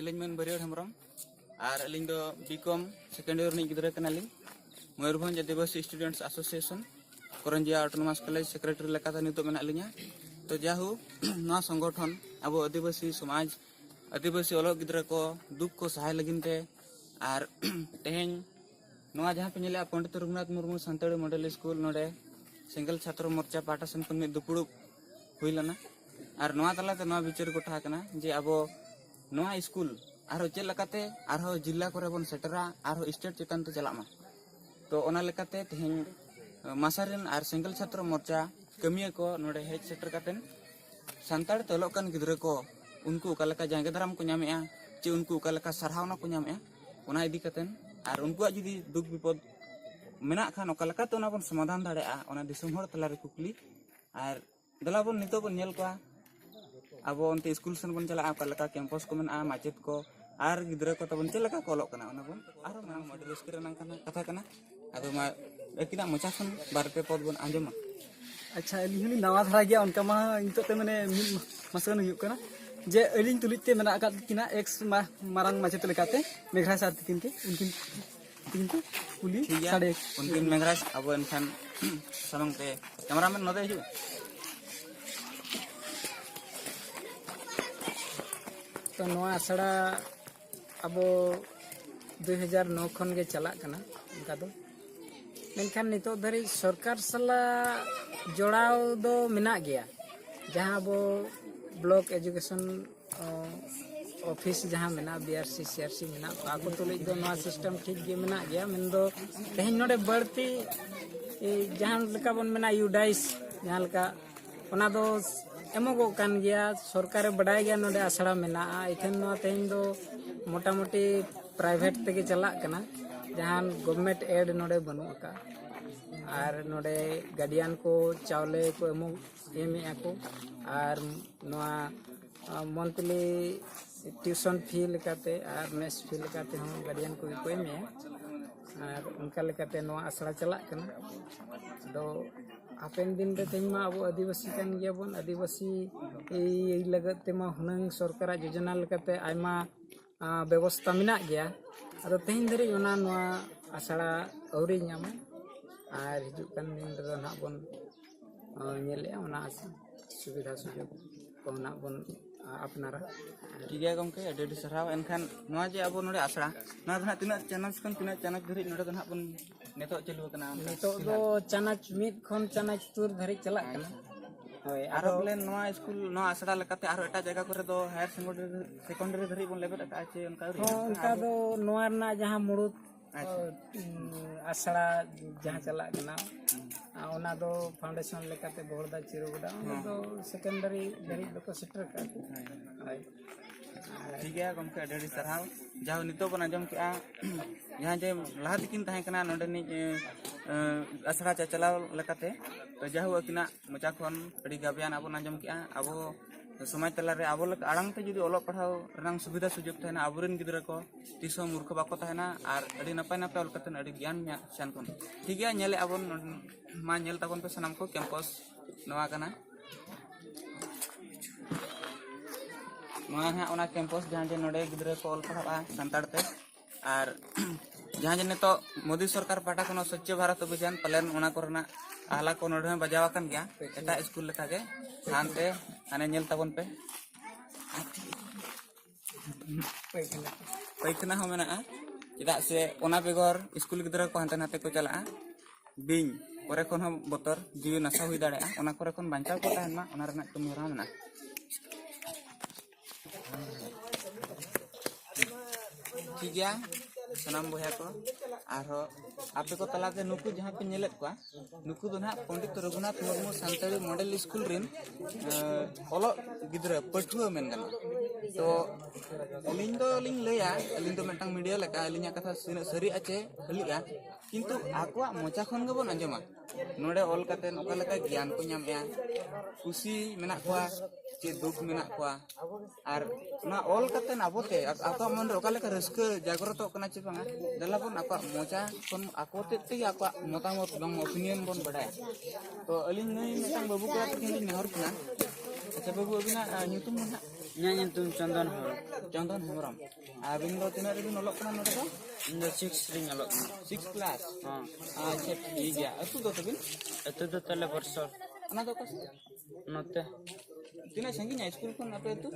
Aling men Barior Hamram, are Aling the BCom secondary Gidra Kanaling, Murban Adivasi Students Association, Koranjia Autonomous College Secretary Lakata Nitoman Alinya, to Jahu, Na Sangoton, Abo Adivasi Somaj, Adivasi Olo Gidrako, Duko Sahai Laginte, are Teheng, Noa Japinilla Ponte Runat Murmu Santari Model School Node, Single Chatro Morcha Patasan Punit Dupuru Huilana, are Noa Talata Noa Vichur Gotakana, J Abo Noa School. Arho cel lekate arho jilla kore bon setera arho state chetan te chalama to ona lekate teheng masarin ar single chhatro morcha kamiya ko node hej setter katen santar tolok kan gidra ko unku ukaleka jangge daram ko nyamea che unku ukaleka sarhawna ko nyamea ona idi katen ar unkuak judi duk bipod menak khan ukaleka to ona bon samadhan dare'a ona disum hor talare kukli ar dala bon nito bon nyel kwa abo onte school sen bon chala ukaleka campus ko mena macet ko ar gidra ko tabon chelaka kolok kana ona bon ar mang model school nang kana katha kana ado ma ekina mochafon barte pod bon anjoma अच्छा अली नवा धरा गया उनका मा इंतो ते मने मसन हुयुक कना जे अलिंग तुलिते मेना अकात किना एक्स मारंग माचेत लेकाते मेघरा साथ किनके उनकिन पुली साडे उनकिन मेघरा अब एनखान समंग ते कैमरामैन नदे हिजु तो नवा आसड़ा अब 2009 खन गे चला कना उनका दो मेनखान नितो धरी सरकार सला जोड़ाव दो मिना गया जहां वो ब्लॉक एजुकेशन ऑफिस जहां मिना बीआरसी सीआरसी मिना आको तुले दो नवा सिस्टम ठीक गे मिना गया मेन दो तेहन नोडे बढ़ती जहां लका बन मिना यूडाइस जहां लका ओना दो एमोगो कान गया सरकार बडाय गया नोडे आसड़ा मिना इथेन नवा तेहन दो मोटा मोटी प्राइवेट तेगे चला कना जहां गवर्नमेंट एड नोडे बनु का और नोडे गार्डियन को चावले को एमे को और नोआ मंथली ट्यूशन फी लेकाते और मेस फी लेकाते हम गार्डियन को एमे और उनका लेकाते नोआ आसड़ा चला कना दो हापेन दिन रे तेमा अब आदिवासी कान गया बन आदिवासी ए लगते मा हुनंग सरकार योजना लेकाते आयमा व्यवस्था मिना गया अदो तेहिन धरी ओना नोआ आसड़ा औरी ᱧᱟᱢᱟ और हिजुकान दिन रे ना बन नेले ओना सुविधा सुजोग को ना बन अपनारा ठीक है गमके एडी सरहाव एनखान नोआ जे अब नोडे आसड़ा ना धना तिना चैनल्स खन तिना चैनल धरी नोडे धना बन नेतो चलु कना नेतो दो चानच मिद खन चानच तुर धरी चला कना होय आरो बोले नोआ स्कूल नोआ आसड़ा लेकाते आरो एटा जगह करे दो हायर सेकेंडरी धरी बन लेबे का आछे उनका दो नोआ ना जहां मुरुत आसड़ा जहां चला कना ओना दो फाउंडेशन लेकाते बोर्डा चिरुगडा ओना दो सेकेंडरी धरी दो को सेटर का ठीक है गमके एडी सरहाव जाहो नितो बन आजम के जहां जे लहा दिकिन ताहे कना नोडे नि आसड़ा चलाव लेकाते तो जाहो अकिना मचा खन अडी गाबियान अब आजम के अब समाज तला रे अब आड़ांग ते जुदी ओलो पढ़ाव रंग सुविधा सुजोग थाना आबुरेन गिदरा को तिसो मूर्ख बाको थाना आर अडी नपाय नपाय ओल कतन अडी ज्ञान सान कोन ठीक है नेले अब मा नेल ताबन पे सनाम को कैंपस नवा कना मा ओना कैंपस जहां जे नोडे गिदरा को ओल पढ़ावा संताड़ ते आर जहां जे नेतो मोदी सरकार पाटा कोनो स्वच्छ भारत अभियान पलेन ओना करना आला को नोडे बजावा कान गया एटा स्कूल लेका के हानते हाने नेल ताबन पे पैखना हो मेना चेदा से ओना बेगर स्कूल गिदरा को हानते नाते को चला बिन करे कोन हम बोतर जीव नसा हुई दाड़े ओना करे कोन बांचाव को ताहन मा ओना रना कमिरा मेना ठीक गया सनाम बया को आरो आपे को तलाते नुकु जहां पे नेलेत को नुकु दो ना पंडित रघुनाथ मुर्मू सांतरी मॉडल स्कूल रिन ओलो गिदरा पठुआ मेन गना तो अलिंग लया अलिंग तो मेंटांग मीडिया लेका अलिंग कथा सरी आचे हलिया किंतु आकोआ मोचा खन गबन अंजमा नोडे ओल कते नोका लेका ज्ञान को ᱧᱟᱢᱮᱟ खुशी मेना कोआ चे दुख मेना कोआ आर ना ओल कते नाबोते आको मन रे ओका लेका रस्क जागृत कना चे बांगा दला बन आको मोचा कोन आकोते ते आको मतामत बंग ओपिनियन बन बडाय तो अलिंग नई मेंटांग बाबू को किन नेहर कना अच्छा बाबू अबिना ᱧᱩᱛᱩᱢ ना ᱤᱧᱟᱹᱜ ᱧᱩᱛᱩᱢ ᱪᱚᱱᱫᱚᱱ ᱦᱚᱲ चंदन हेम्ब्रम आबिन दो तीन रिबिन ऑलोक कना नोडे दो ᱤᱧ ᱫᱚ 6 ᱨᱤᱧ ᱚᱞᱚᱜ ᱠᱟᱱᱟ 6 क्लास ᱦᱚᱸ अच्छा ठीक है अतु दो तबिन ᱟᱹᱛᱩ ᱫᱚ ᱛᱟᱞᱮ ᱵᱚᱨᱥᱚ अना दो कस ᱱᱚᱛᱮ तीना संगीन स्कूल खन अपे अतु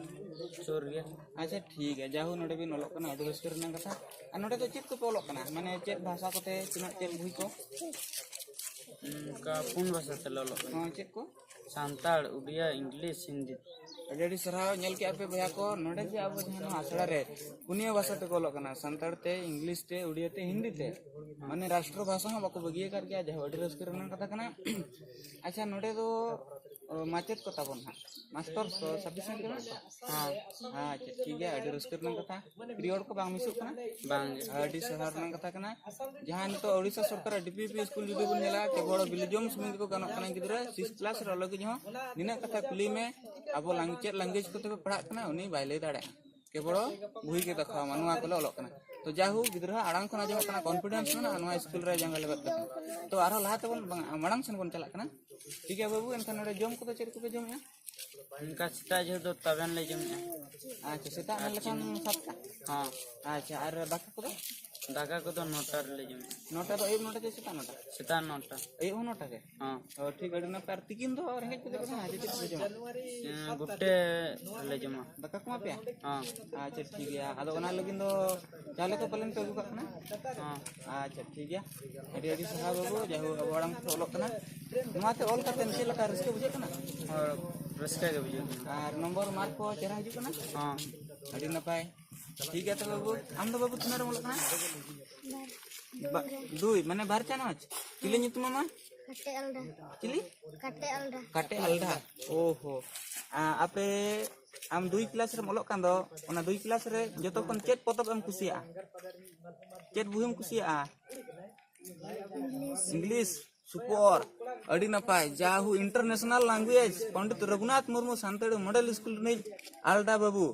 ᱥᱩᱨ ᱜᱮ अच्छा ठीक है जाहु नोडे बिन ऑलोक कना अडि रस्कर रना कथा आ नोडे तो चेत को पे ऑलोक कना माने चेत भाषा कोते तिना चेत बुई को ᱚᱱᱠᱟ 4 ᱵᱷᱟᱥᱟ ᱛᱮᱞᱮ ᱚᱞᱚᱜ ᱠᱟᱱᱟ हां चेत को ᱥᱟᱱᱛᱟᱲ उड़िया इंग्लिश हिंदी अडी सराव नेल के आपे भैया को नोडे जे अब जहां आसड़ा रे पुनिया भाषा ते को लोकना संताड़ ते इंग्लिश ते उड़िया ते हिंदी ते माने राष्ट्र भाषा हम बाको बगिए कर गया जहां अडी रस्कर रना कथा कना अच्छा नोडे दो माचेत को ताबन हा मास्टर तो सफिशिएंट के हां हां अच्छा ठीक है अडी रस्कर रना कथा पीरियड को बांग मिसु कना बांग अडी सहर रना कथा कना जहां तो ओडिसा सरकार डीपीपी स्कूल जुदी बन नेला के बड़ बिलिजम सुमिंग को गनो कना गिदरा 6 क्लास रे अलग जहां निना कथा कुली में अब लैंग्वेज को तबे पढ़ा कना उनी बाइले दाड़े के बड़ बुई के देखा मनुआ को ऑलोक कना तो जाहु गिदरा आड़ांग खना जम कना कॉन्फिडेंस ना नवा स्कूल रे जंगल लगत कना तो आरो लाहाते बन मड़ांग सन बन चला कना ठीक है बाबू एनखान नोडे जम को तो चेर को पे जमया उनका सीता जो दो तबेन ले जमया अच्छा सेता मन लखान सातटा हाँ अच्छा आर दाका को दाका को तो 9टा ले जमया नोटा तो एब नोटा जे सेता नोटा सीता 9टा एब नोटा के हाँ और ठीक अडी ना पर तिकिन दो रेंगे को देखो ना जे जे जमा गुट्टे ले जमा दाका को पे हाँ अच्छा ठीक है आदो ओना लगिन दो चाले को पलन पे गुका कना हाँ अच्छा ठीक है अडी अडी सहा बाबू जाहु अबड़ांग तो ऑलोक कना नोते ऑल करते से लका रस्के बुझे कना और रस्का के बुझे और नंबर मार्क को चेहरा हिजु कना हाँ अडी नपाय ठीक है तो बाबू आम दो बाबू तुनार ऑलोक कना दुई माने बार चानच चिली नितु मामा Kate Alda. चिली Kate Alda. काटे अलडा ओहो आपे आम दुई क्लास रे ऑलोक कान दो ओना दुई क्लास रे जतो कोन चेत पतब एम कुसिया चेत बुहिम कुसिया इंग्लिश सुपर अडी नपाय जाहु international language Pandit Raghunath Murmu सांतड़ी model school ने आलडा बाबू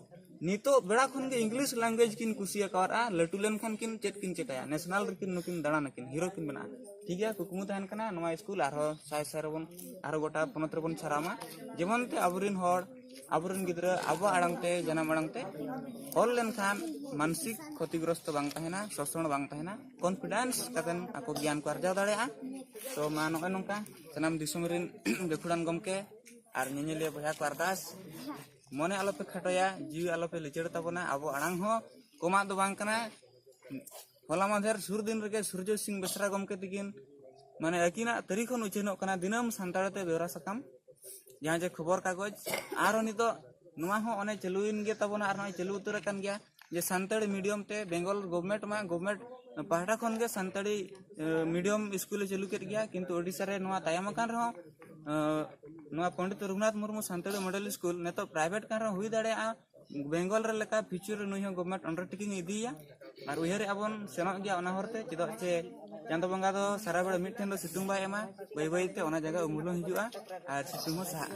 नितो बेड़ा खन के इंग्लिश लैंग्वेज किन कुसिया करा लटू लेन खान किन चेत किन चेकाया नेशनल रे किन नुकिन दाड़ा नकिन हीरो किन बना ठीक है कुकुमु तहन कना नवा स्कूल आरो साय साय रबन आरो गोटा पनत रबन छरामा जेमन ते अबरिन होड़ अबरिन गिदरा अब आड़ांग ते जन्म आड़ांग ते ऑल लेन खान मानसिक क्षतिग्रस्त बांग तहना शोषण बांग तहना कॉन्फिडेंस कतन आको ज्ञान को अर्जा दाड़ेआ तो मा नोय नोंका सनाम दिसुम रिन गेखुड़ान गमके आर नेनेलिया बया को अरदास मने आलोपे खटोया जीव आलोपे लिचड़ तबना अब आड़ांग हो कोमा दो बांग कना होला माधेर सुर दिन रगे सूर्य सिंह बेसरा गमके तिकिन माने अकिना तारीख खन उचेनो कना दिनम सांताड़ते बेवरा सकम जहां जे खबर कागज आरो नितो नुआ हो ओने चलुइन गे तबना आर नय चलु उतर कन गया जे सांताड़ी मीडियम ते बेंगल गवर्नमेंट पहाटा खन गे सांताड़ी मीडियम स्कूल चलु केत गया किंतु ओडिसा रे नुआ तायम कान रहो नुआ पंडित रघुनाथ मुर्मू सांताड़ी मॉडल स्कूल नेतो प्राइवेट कान रहो हुई दाड़े आ बेंगल रे लेका फ्यूचर नुई हो गवर्नमेंट अंडरटेकिंग इदिया और उहर आबन सेनक गया ओना हरते चेदो चे चांदो बंगा दो सारा बेड़ा मिठेन दो सितुंग बाय एमा बाय बाय ते ओना जगह उमुलो हिजुआ और सितुंग हो सा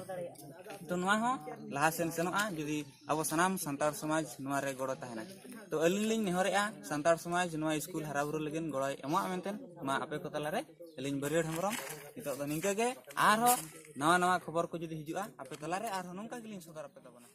तो नुआ हो लहा सेन सेनोआ जदी अब सनाम संतार समाज नुआ रे गड़ो ताहेना तो अलिन लिन नेहरेआ संतार समाज नुआ स्कूल हराबुरु लगन गड़ो एमा मेंटेन मा आपे को तला रे अलिन बरियड हमरम नितो दो निंका गे आर हो नवा नवा खबर को जदी हिजुआ आपे तला रे आर हो नंका गिलिन सदर आपे तबना।